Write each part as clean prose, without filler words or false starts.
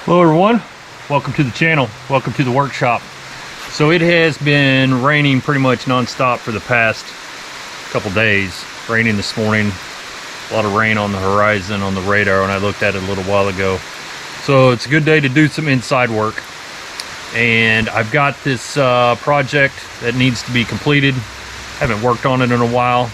Hello everyone, welcome to the channel, welcome to the workshop. So it has been raining pretty much non-stop for the past couple days. Raining this morning, a lot of rain on the horizon on the radar when I looked at it a little while ago. So it's a good day to do some inside work. And I've got this project that needs to be completed. Haven't worked on it in a while.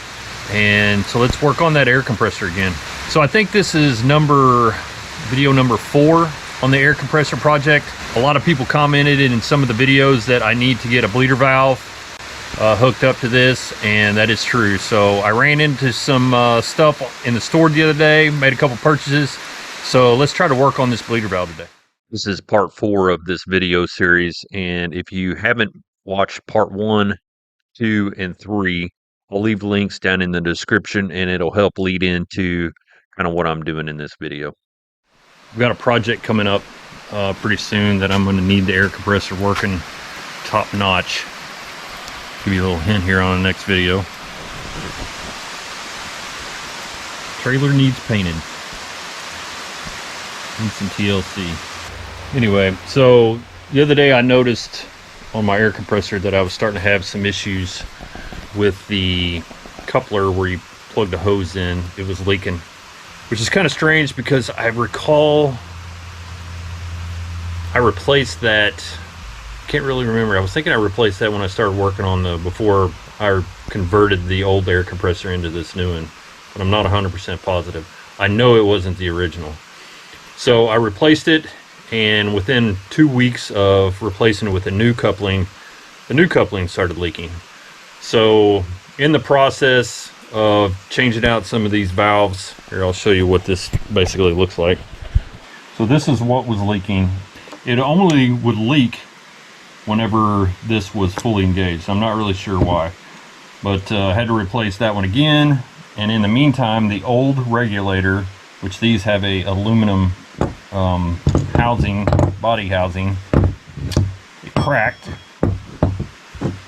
And so let's work on that air compressor again. So I think this is video number 4 on the air compressor project. A lot of people commented in some of the videos that I need to get a bleeder valve hooked up to this, and that is true. So I ran into some stuff in the store the other day, made a couple purchases. So let's try to work on this bleeder valve today. This is part 4 of this video series, and if you haven't watched part 1, 2, and 3, I'll leave links down in the description, and it'll help lead into kind of what I'm doing in this video. We've got a project coming up pretty soon that I'm going to need the air compressor working top notch. Give you a little hint here on the next video. Trailer needs painted. Needs some TLC. Anyway, so the other day I noticed on my air compressor that I was starting to have some issues with the coupler where you plug the hose in. It was leaking, which is kind of strange because I recall I replaced that. Can't really remember. I was thinking I replaced that when I started working on before I converted the old air compressor into this new one, but I'm not 100% positive. I know it wasn't the original. So I replaced it, and within 2 weeks of replacing it with a new coupling, the new coupling started leaking. So in the process of changing out some of these valves, here I'll show you what this basically looks like. So this is what was leaking. It only would leak whenever this was fully engaged. I'm not really sure why, but I had to replace that one again. And in the meantime, the old regulator, which these have a aluminum housing, body housing, it cracked,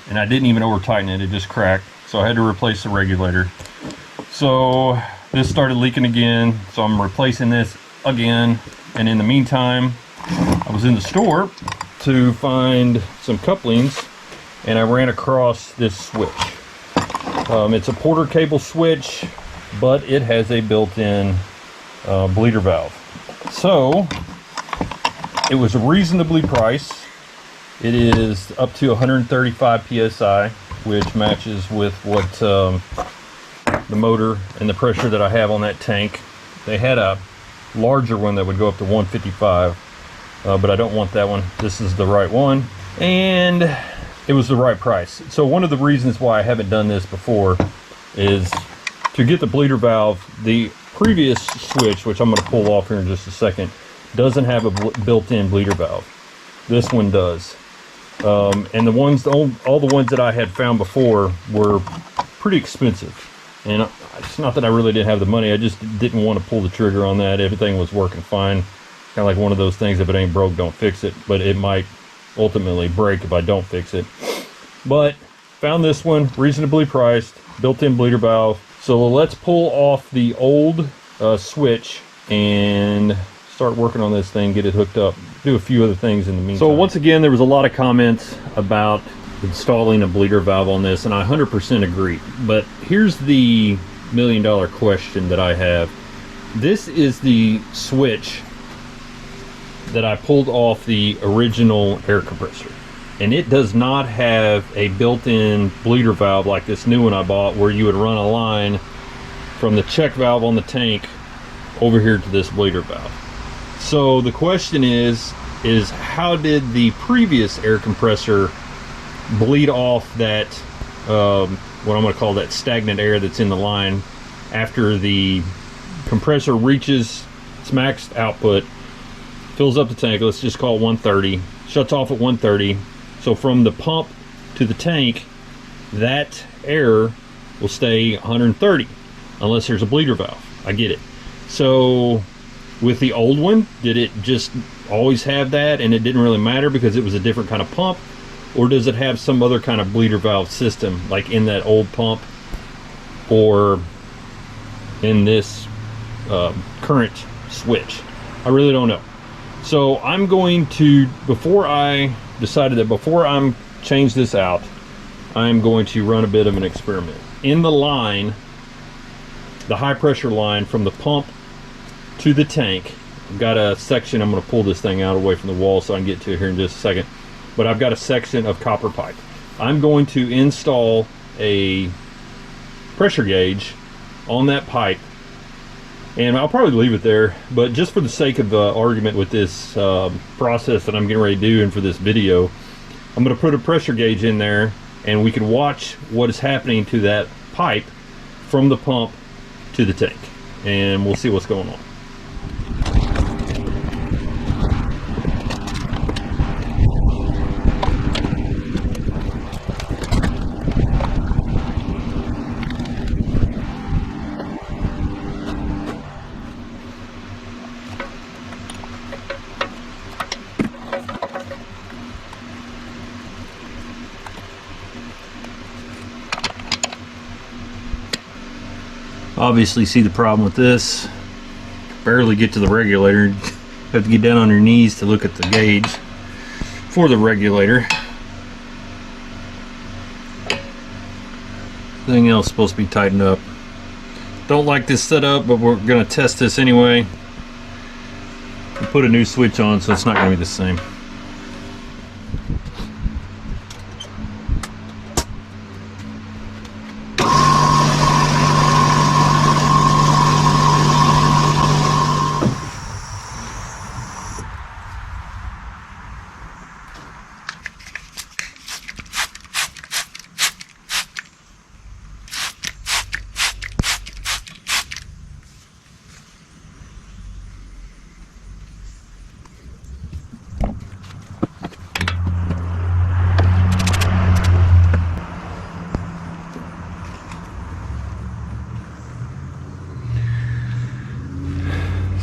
and I didn't even over tighten it, it just cracked. So I had to replace the regulator. So this started leaking again, so I'm replacing this again. And in the meantime, I was in the store to find some couplings, and I ran across this switch. It's a Porter cable switch, but it has a built-in bleeder valve. So it was reasonably priced. It is up to 135 psi, which matches with what the motor and the pressure that I have on that tank. They had a larger one that would go up to 155, but I don't want that one. This is the right one, and it was the right price. So one of the reasons why I haven't done this before is to get the bleeder valve. The previous switch, which I'm going to pull off here in just a second, doesn't have a built-in bleeder valve. This one does. And the ones, all the ones that I had found before were pretty expensive. And it's not that I really didn't have the money, I just didn't want to pull the trigger on that. Everything was working fine. Kind of like one of those things, if it ain't broke, don't fix it. But it might ultimately break if I don't fix it. But found this one, reasonably priced, built-in bleeder valve. So let's pull off the old switch and start working on this thing, get it hooked up, do a few other things in the meantime. So once again, there was a lot of comments about installing a bleeder valve on this, and I 100% agree. But here's the million-dollar question that I have. This is the switch that I pulled off the original air compressor, and it does not have a built-in bleeder valve like this new one I bought, where you would run a line from the check valve on the tank over here to this bleeder valve. So the question is how did the previous air compressor bleed off that what I'm going to call that stagnant air that's in the line after the compressor reaches its max output, fills up the tank, let's just call it 130, shuts off at 130. So from the pump to the tank, that air will stay 130 unless there's a bleeder valve. I get it. So with the old one, did it just always have that and it didn't really matter because it was a different kind of pump? Or does it have some other kind of bleeder valve system, like in that old pump or in this current switch? I really don't know. So I'm going to, before I'm change this out, I'm going to run a bit of an experiment. In the line, the high pressure line from the pump to the tank, I've got a section. I'm going to pull this thing out away from the wall so I can get to it here in just a second. But I've got a section of copper pipe. I'm going to install a pressure gauge on that pipe, and I'll probably leave it there, but just for the sake of the argument with this process that I'm getting ready to do and for this video, I'm going to put a pressure gauge in there, and we can watch what is happening to that pipe from the pump to the tank, and we'll see what's going on. Obviously see the problem with this. Barely get to the regulator. Have to get down on your knees to look at the gauge for the regulator. Everything else is supposed to be tightened up. Don't like this setup, but we're going to test this anyway. We'll put a new switch on, so it's not going to be the same.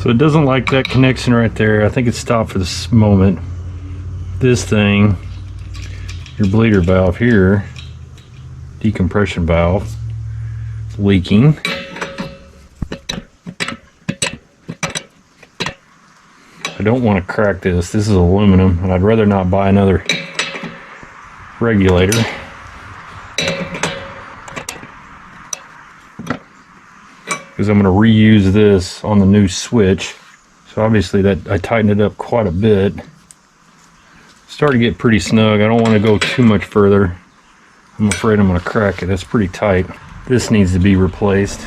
So it doesn't like that connection right there. I think it's stopped for this moment. This thing, your bleeder valve here, decompression valve, leaking. I don't want to crack this. This is aluminum, and I'd rather not buy another regulator. Because I'm going to reuse this on the new switch. So obviously that I tightened it up quite a bit. Starting to get pretty snug. I don't want to go too much further. I'm afraid I'm going to crack it. That's pretty tight. This needs to be replaced.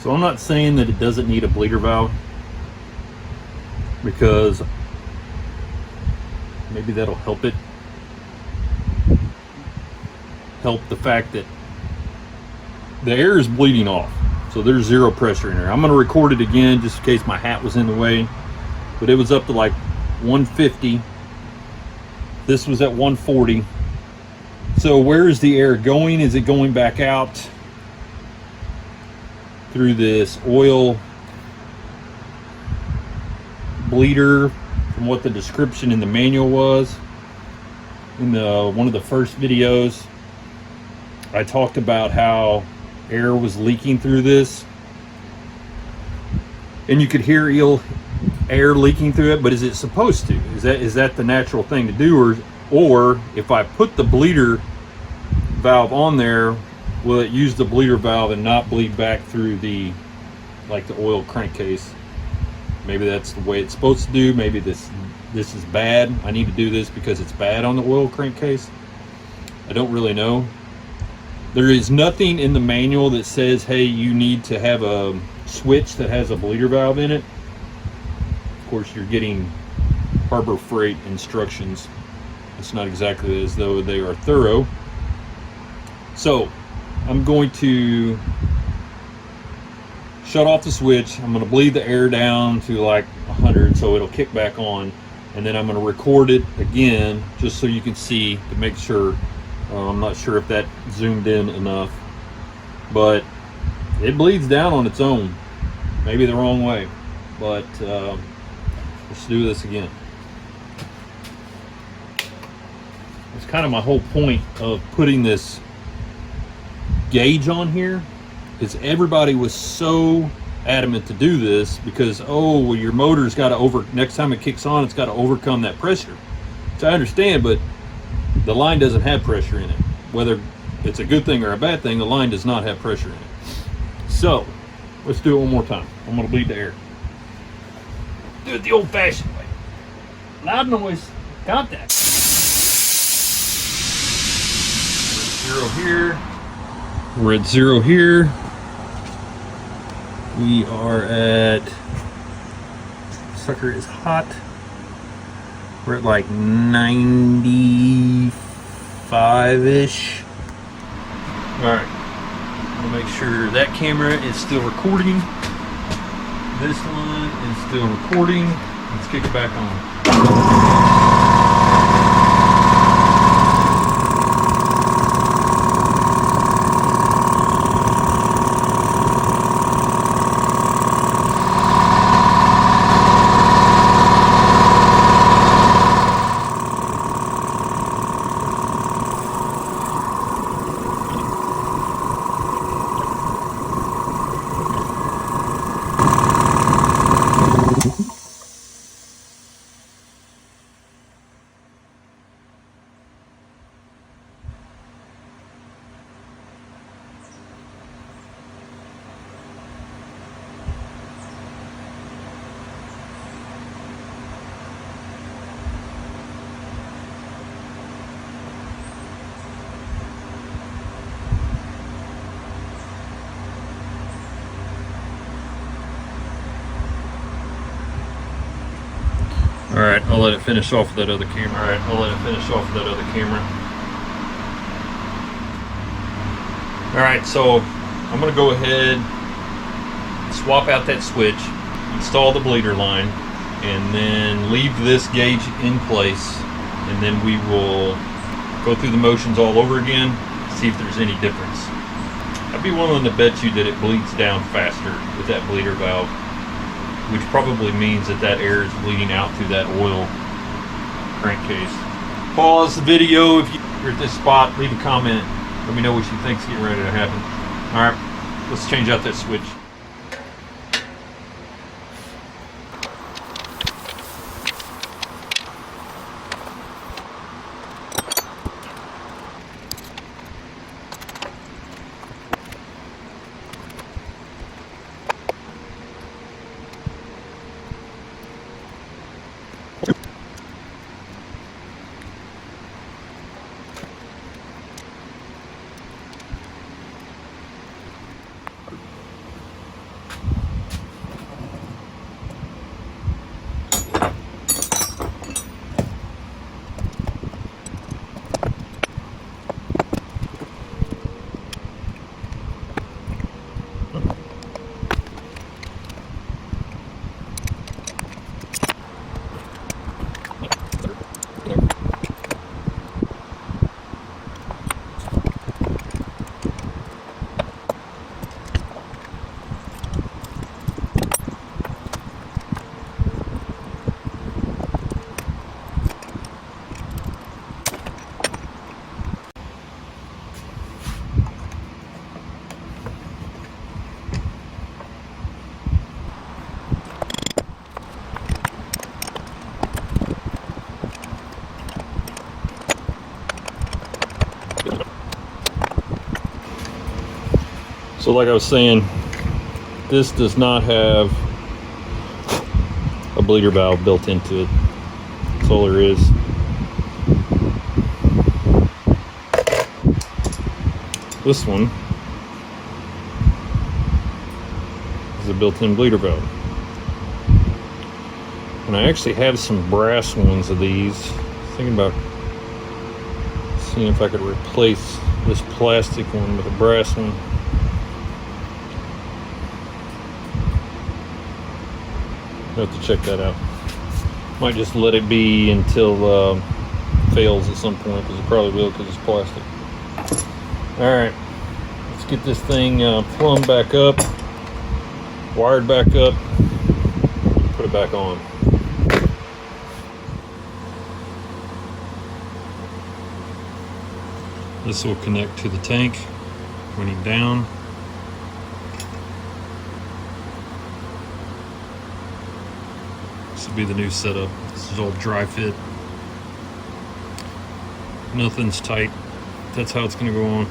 So I'm not saying that it doesn't need a bleeder valve, because maybe that'll help it. Help the fact that the air is bleeding off. So there's zero pressure in there. I'm going to record it again just in case my hat was in the way. But it was up to like 150. This was at 140. So where is the air going? Is it going back out through this oil bleeder, from what the description in the manual was? In one of the first videos, I talked about how air was leaking through this, and you could hear air leaking through it. But is it supposed to? Is that the natural thing to do, or if I put the bleeder valve on there, will it use the bleeder valve and not bleed back through the oil crankcase? Maybe that's the way it's supposed to do. Maybe this is bad. I need to do this because it's bad on the oil crankcase. I don't really know. There is nothing in the manual that says, hey, you need to have a switch that has a bleeder valve in it. Of course, you're getting Harbor Freight instructions. It's not exactly as though they are thorough. So I'm going to shut off the switch. I'm going to bleed the air down to like 100 so it'll kick back on, and then I'm going to record it again just so you can see, to make sure. I'm not sure if that zoomed in enough, but it bleeds down on its own. Maybe the wrong way, but let's do this again. It's kind of my whole point of putting this gauge on here, is everybody was so adamant to do this because, oh, well, your motor's got to next time it kicks on, it's got to overcome that pressure. Which I understand, but the line doesn't have pressure in it. Whether it's a good thing or a bad thing, the line does not have pressure in it. So let's do it one more time. I'm going to bleed the air. Do it the old-fashioned way. Loud noise. Got that. We're at 0 here. We're at 0 here. We are at, sucker is hot. We're at like 95-ish. Alright, I'm gonna make sure that camera is still recording. This one is still recording. Let's kick it back on. Alright, I'll let it finish off with that other camera. Alright, I'll let it finish off with that other camera. Alright, so I'm going to go ahead, swap out that switch, install the bleeder line, and then leave this gauge in place, and then we will go through the motions all over again, see if there's any difference. I'd be willing to bet you that it bleeds down faster with that bleeder valve, which probably means that that air is bleeding out through that oil crankcase. Pause the video if you're at this spot, leave a comment, let me know what you think's getting ready to happen. Alright, let's change out that switch. So like I was saying, this does not have a bleeder valve built into it. That's all there is. This one is a built-in bleeder valve. And I actually have some brass ones of these. Thinking about seeing if I could replace this plastic one with a brass one. I'll have to check that out. Might just let it be until fails at some point, because it probably will, because it's plastic. Alright, let's get this thing plumbed back up, wired back up, put it back on. This will connect to the tank, pointing down. This will be the new setup. This is all dry fit. Nothing's tight. That's how it's going to go on.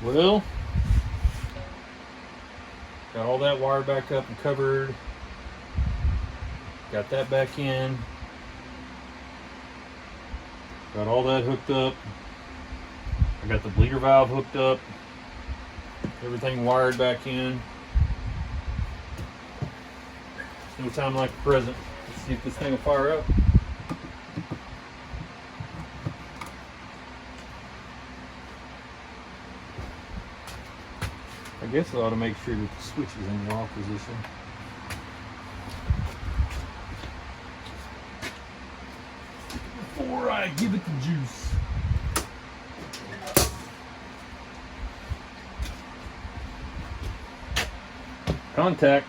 Well, got all that wired back up and covered. Got that back in. Got all that hooked up. I got the bleeder valve hooked up. Everything wired back in. No time like the present. Let's see if this thing will fire up. I guess I ought to make sure that the switch is in the off position. Before I give it the juice. Contact.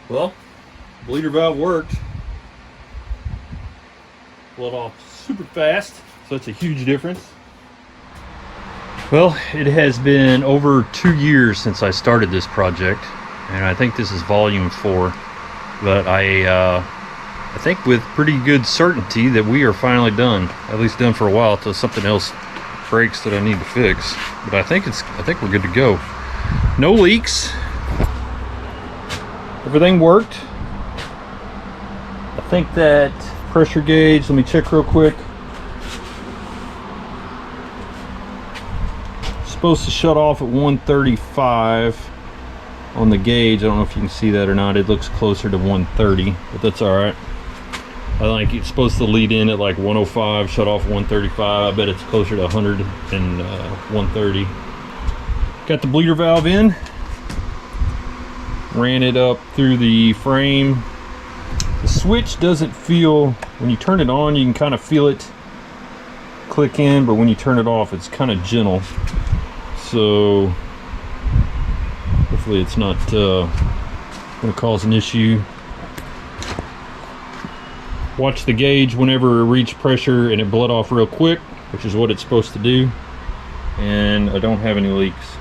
Well, bleeder valve worked. Bled off super fast, so that's a huge difference. Well, it has been over 2 years since I started this project, and I think this is volume 4. But I think with pretty good certainty that we are finally done. At least done for a while until something else breaks that I need to fix. But I think we're good to go. No leaks. Everything worked. I think that pressure gauge, let me check real quick. It's supposed to shut off at 135 on the gauge. I don't know if you can see that or not. It looks closer to 130, but that's all right. I think it's supposed to lead in at like 105, shut off at 135. I bet it's closer to 100 and 130. Got the bleeder valve in. Ran it up through the frame. The switch doesn't feel, when you turn it on you can kind of feel it click in, but when you turn it off it's kind of gentle. So hopefully it's not going to cause an issue. Watch the gauge whenever it reached pressure and it bled off real quick, which is what it's supposed to do. And I don't have any leaks.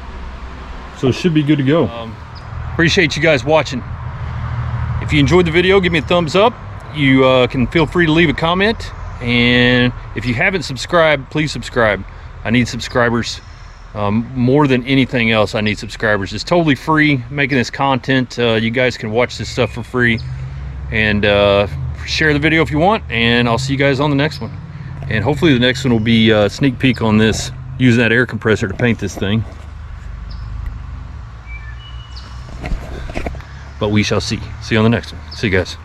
So it should be good to go. Appreciate you guys watching. If you enjoyed the video, give me a thumbs up. You can feel free to leave a comment. And if you haven't subscribed, please subscribe. I need subscribers. More than anything else, I need subscribers. It's totally free, making this content. You guys can watch this stuff for free. And share the video if you want. And I'll see you guys on the next one. And hopefully the next one will be a sneak peek on this, using that air compressor to paint this thing. But we shall see. See you on the next one. See you guys.